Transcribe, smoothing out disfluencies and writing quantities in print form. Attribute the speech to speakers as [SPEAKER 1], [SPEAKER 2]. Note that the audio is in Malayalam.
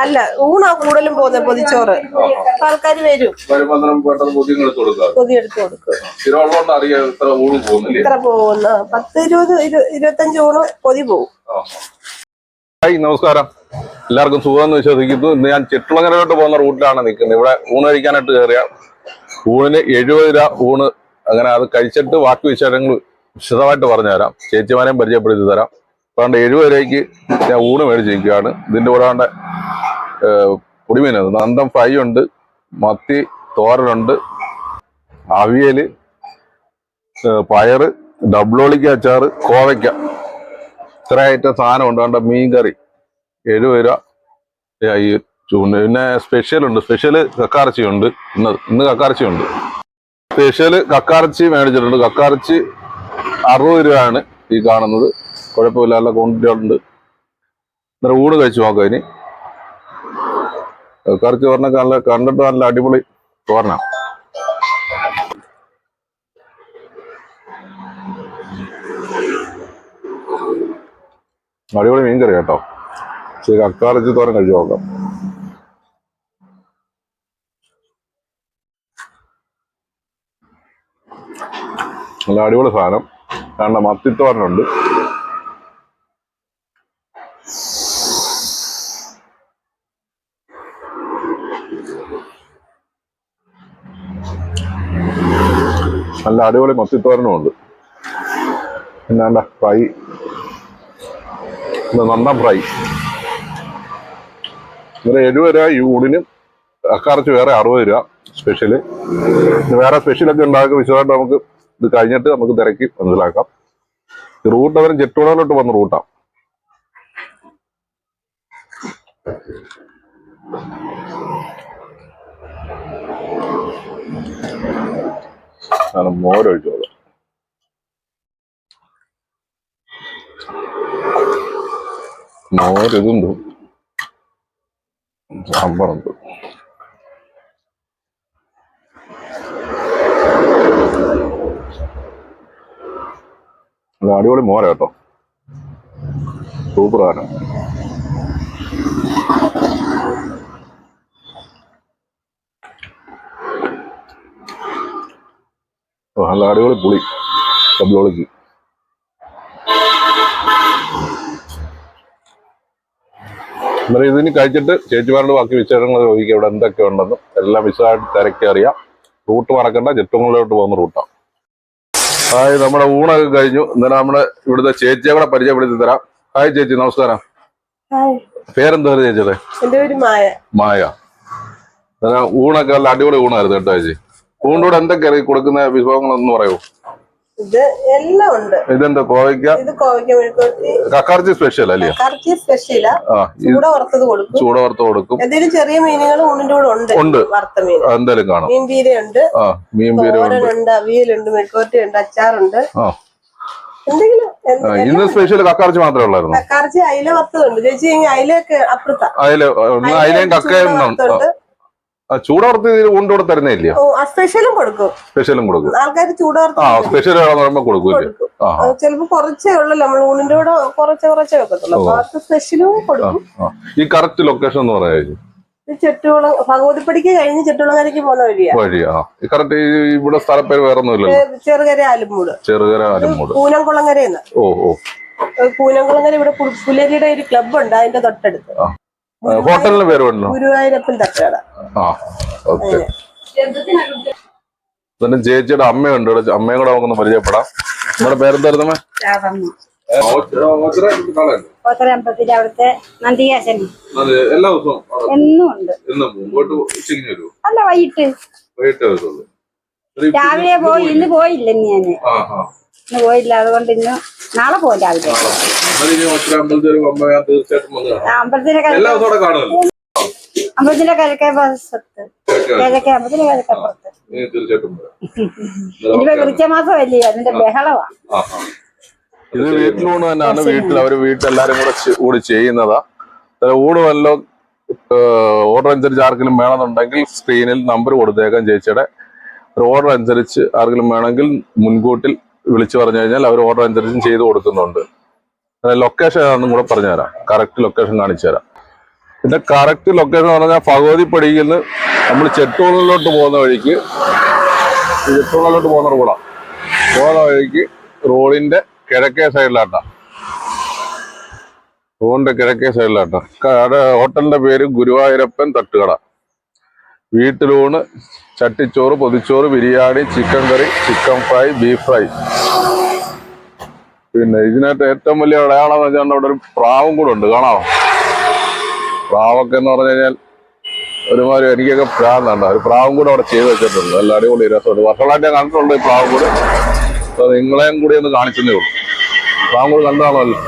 [SPEAKER 1] അല്ല ഊണാ കൂടുതലും പോകുന്നത് പൊതിച്ചോറ്. ആൾക്കാർ വരും, പൊതി എടുത്ത് കൊടുക്കും. ഇത്ര പോകുന്ന 10-20-25 ഊണ് പൊതി പോകും.
[SPEAKER 2] ഹായ്, നമസ്കാരം. എല്ലാവർക്കും സുഖമെന്ന് വിശ്വസിക്കുന്നു. ഇന്ന് ഞാൻ ചെട്ടുളങ്ങരയിലോട്ട് പോകുന്ന റൂട്ടിലാണ് നിൽക്കുന്നത്. ഇവിടെ ഊണ് കഴിക്കാനായിട്ട് കയറിയ ഊണിന് 70 രൂപ ഊണ്. അങ്ങനെ അത് കഴിച്ചിട്ട് ബാക്കി വിശേഷങ്ങൾ വിശദമായിട്ട് പറഞ്ഞുതരാം. ചേച്ചിമാരെയും പരിചയപ്പെടുത്തി തരാം. അതുകൊണ്ട് 70 രൂപയ്ക്ക് ഞാൻ ഊണ് മേടിച്ചിരിക്കുകയാണ്. ഇതിൻ്റെ കൂടെ കൊണ്ട് പൊടിമീനുണ്ട്, നന്തം ഫ്രൈ ഉണ്ട്, മത്തി തോരനുണ്ട്, അവിയൽ, പയറ്, ഡബ്ലോളിക്ക അച്ചാറ്, കോവയ്ക്ക, ഇത്ര ഐറ്റം സാധനം ഉണ്ട്. കണ്ട മീൻ കറി 70 രൂപ ഈ ചൂണ്ട്. പിന്നെ സ്പെഷ്യലുണ്ട്, സ്പെഷ്യല് കക്കാറച്ചി ഉണ്ട്. ഇന്ന് കക്കാറച്ചി ഉണ്ട്. സ്പെഷ്യല് കക്കാറച്ചി മേടിച്ചിട്ടുണ്ട്. കക്കാറച്ചി 60 രൂപയാണ് ഈ കാണുന്നത്. കുഴപ്പമില്ല, നല്ല ക്വാണ്ടിറ്റി ഉണ്ട്. ഇന്നലെ ഊണ് കഴിച്ചു നോക്കാം. ഇനി കക്കാറച്ചി പറഞ്ഞൊക്കെ നല്ല കണ്ടിട്ട് നല്ല അടിപൊളി തോരനാ. അടിപൊളി മീൻ കറി കേട്ടോ. ശരി, കക്കാറച്ചി തോരൻ കഴിച്ചു നോക്കാം. നല്ല അടിപൊളി സാധനം. കാരണം മത്തിത്തോരനുണ്ട്, നല്ല അടിപൊളി മത്തിത്തോരനും ഉണ്ട്. പിന്നെ എന്താ ഫ്രൈ, നന്തം ഫ്രൈ. ഇങ്ങനെ 70 രൂപ ഈ ഊണിനും. കക്കാറച്ചി വേറെ 60 രൂപ സ്പെഷ്യല്. വേറെ സ്പെഷ്യലൊക്കെ ഉണ്ടാക്കി വിശദമായിട്ട് നമുക്ക് ഇത് കഴിഞ്ഞിട്ട് നമുക്ക് തിരക്കി മനസ്സിലാക്കാം. ഈ റൂട്ട് അവരും ചെട്ടുളയിലോട്ട് വന്ന റൂട്ടാണ്. മോരൊഴിച്ചു നോക്കാം. മോരിതുണ്ട്, സാമ്പാറുണ്ട്. അടിപൊളി മോര കേട്ടോ, സൂപ്പറാണ്. നല്ല അടിപൊളി പുളി ഡബ്ലോളിക്ക്. എന്നാലും ഇതിന് കഴിച്ചിട്ട് ചേച്ചിമാരുടെ ബാക്കി വിശേഷങ്ങൾ ചോദിക്കുക. ഇവിടെ എന്തൊക്കെ ഉണ്ടെന്നും എല്ലാം വിശദമായിട്ട് തിരക്കി അറിയാം. റൂട്ട് മറക്കണ്ട, ചെട്ടുങ്ങളിലോട്ട് പോകുന്ന റൂട്ടാണ്. ഹായ്, നമ്മുടെ ഊണൊക്കെ കഴിഞ്ഞു. ഇന്നലെ നമ്മുടെ ഇവിടുത്തെ ചേച്ചിയെ കൂടെ പരിചയപ്പെടുത്തി തരാം. ഹായ് ചേച്ചി, നമസ്കാരം. പേരെന്താ ചേച്ചിയുടെ?
[SPEAKER 1] എന്റെ പേര് മായ.
[SPEAKER 2] മായ. ഊണൊക്കെ നല്ല അടിപൊളി ഊണായിരുന്നു കേട്ടോ ചേച്ചി. ഊണിന്റെ കൂടെ എന്തൊക്കെയാണ് കൊടുക്കുന്ന വിഭവങ്ങളൊന്നും പറയൂ?
[SPEAKER 1] ഇത് എല്ലാം ഉണ്ട്.
[SPEAKER 2] ഇതെന്താ കോവയ്ക്ക?
[SPEAKER 1] ഇത് കോവയ്ക്ക മെഴുക്കുവരട്ടി.
[SPEAKER 2] കക്കാറച്ചി സ്പെഷ്യൽ അല്ലേ?
[SPEAKER 1] കക്കാറച്ചി സ്പെഷ്യലാ. ചൂട വറുത്തത് കൊടുക്കും.
[SPEAKER 2] ചൂട വറുത്ത് കൊടുക്കും.
[SPEAKER 1] എന്തെങ്കിലും ചെറിയ മീനുകൾ ഊണിന്റെ കൂടെ ഉണ്ട്. വറുത്ത മീൻ
[SPEAKER 2] എന്തായാലും കാണാം.
[SPEAKER 1] മീൻ പീരയുണ്ട്, തോരനുണ്ട്, അവിയലുണ്ട്, മെഴുക്കുവരട്ടി ഉണ്ട്, അച്ചാറുണ്ട്. എന്തെങ്കിലും
[SPEAKER 2] ഇന്ന് സ്പെഷ്യൽ കക്കാറച്ചി മാത്രമേ ഉള്ളായിരുന്നു.
[SPEAKER 1] കക്കാറച്ചി അയില വറുത്തതുണ്ട് ചേച്ചി. അയിലൊക്കെ അപ്പുറത്താ.
[SPEAKER 2] അയിലയും കക്കയും ചൂട വറുത്ത് ഊണിന്റെ കൂടെ തരുന്നേ ഇല്ല?
[SPEAKER 1] സ്പെഷ്യലും കൊടുക്കും.
[SPEAKER 2] സ്പെഷ്യലും കൊടുക്കും.
[SPEAKER 1] ആൾക്കാർ ചൂട വറുത്ത്
[SPEAKER 2] സ്പെഷ്യൽ കൊടുക്കും.
[SPEAKER 1] ചിലപ്പോ കുറച്ചേ ഉള്ളൂ, നമ്മൾ ഊണിന്റെ കൂടെ കുറച്ചേ വെക്കത്തുള്ളൂ. അപ്പൊ സ്പെഷ്യലും കൊടുക്കും.
[SPEAKER 2] ഈ കറക്റ്റ് ലൊക്കേഷൻ എന്ന് പറയാം?
[SPEAKER 1] ചെട്ടുകുളം, ഭഗവതിപ്പടിക്ക് കഴിഞ്ഞ് ചെട്ടുകുളങ്ങരയ്ക്ക് പോകുന്ന വഴിയാ.
[SPEAKER 2] കറക്റ്റ് ഇവിടെ സ്ഥലപ്പേര് വേറെ ഒന്നുമില്ല.
[SPEAKER 1] ചെറുകര ആലുമൂട്.
[SPEAKER 2] ചെറുകര ആലുമൂട്.
[SPEAKER 1] പൂനംകുളങ്ങരയെന്ന്. പൂനംകുളങ്ങര ഇവിടെ പുലരിയുടെ ഒരു ക്ലബ് ഉണ്ട്, അതിന്റെ തൊട്ടടുത്ത്.
[SPEAKER 2] ഹോട്ടലിന് പേര് വേണോ?
[SPEAKER 1] ഗുരുവായൂരപ്പൻ തട്ടുകട.
[SPEAKER 2] പിന്നെ ചേച്ചിയുടെ അമ്മയുണ്ട്. അമ്മയും കൂടെ നമുക്കൊന്ന് പരിചയപ്പെടാം. നമ്മുടെ പേരെന്തായിരുന്നു?
[SPEAKER 3] അവിടുത്തെ നന്ദികേശൻ.
[SPEAKER 2] എല്ലാ ദിവസവും
[SPEAKER 3] എന്നും ഉണ്ട്. അല്ല, വൈകിട്ട് രാവിലെ പോയി. ഇന്ന് പോയില്ല. ഇന്ന് പോയില്ല, അതുകൊണ്ട് ഇന്ന് നാളെ പോകും രാവിലെ. അമ്പലത്തിന്റെ കിഴക്കേ ഭാഗത്ത്, കിഴക്കേ അമ്പലത്തിന്റെ കിഴക്കപ്പുറത്ത്. ഇനിയിപ്പോ വൃശ്ചമാസമല്ലേ, അതിന്റെ ബഹളമാണ്.
[SPEAKER 2] ഇത് വീട്ടിലൂണ് തന്നെയാണ്. വീട്ടിലെല്ലാരും കൂടി ചെയ്യുന്നതാ. ഊണ് വല്ലോ ഓർഡർ അനുസരിച്ച് ആർക്കെങ്കിലും വേണമെന്നുണ്ടെങ്കിൽ സ്ക്രീനിൽ നമ്പർ കൊടുത്തേക്കാം. ചേച്ചിയുടെ ഒരു ഓർഡർ അനുസരിച്ച് ആർക്കെങ്കിലും വേണമെങ്കിൽ മുൻകൂട്ടിൽ വിളിച്ചു പറഞ്ഞു കഴിഞ്ഞാൽ അവർ ഓർഡർ അനുസരിച്ചും ചെയ്ത് കൊടുക്കുന്നുണ്ട്. ലൊക്കേഷൻ ആണെന്നും കൂടെ പറഞ്ഞുതരാം. കറക്റ്റ് ലൊക്കേഷൻ കാണിച്ചു തരാം. ഇതിന്റെ കറക്റ്റ് ലൊക്കേഷൻ എന്ന് പറഞ്ഞാൽ ഭഗവതി പടിയിൽ നിന്ന് നമ്മൾ ചെട്ടൂണിലോട്ട് പോകുന്ന വഴിക്ക്, ചെട്ടൂണിലോട്ട് പോകുന്ന റോഡാണ്. പോകുന്ന വഴിക്ക് റോഡിന്റെ കിഴക്കേ സൈഡിലാട്ടാ, റോഡിന്റെ കിഴക്കേ സൈഡിലാട്ടാ. ഹോട്ടലിന്റെ പേര് ഗുരുവായൂരപ്പൻ തട്ടുകട. വീട്ടിലൂണ്, ചട്ടിച്ചോറ്, പൊതിച്ചോറ്, ബിരിയാണി, ചിക്കൻ കറി, ചിക്കൻ ഫ്രൈ, ബീഫ് ഫ്രൈ. പിന്നെ ഇതിനകത്ത് ഏറ്റവും വലിയ അടയാളം എന്ന് വെച്ചാൽ അവിടെ ഒരു പ്രാവും കൂടെ ഉണ്ട്, കാണാമോ? പ്രാവൊക്കെ എന്ന് പറഞ്ഞു കഴിഞ്ഞാൽ ഒരുമാതിരി എനിക്കൊക്കെ പ്രാന്താണ്. ഒരു പ്രാവും കൂടെ അവിടെ ചെയ്ത് വെച്ചിട്ടുണ്ട്. നല്ല അടിപൊളി രസമുണ്ട്. വർഷങ്ങളായിട്ട് ഞാൻ കണ്ടിട്ടുണ്ട് ഈ പ്രാവും കൂടെ. നിങ്ങളെയും കൂടി ഒന്ന് കാണിച്ചതേ ഉള്ളൂ. പ്രാവും കൂടെ കണ്ടാണല്ലോ.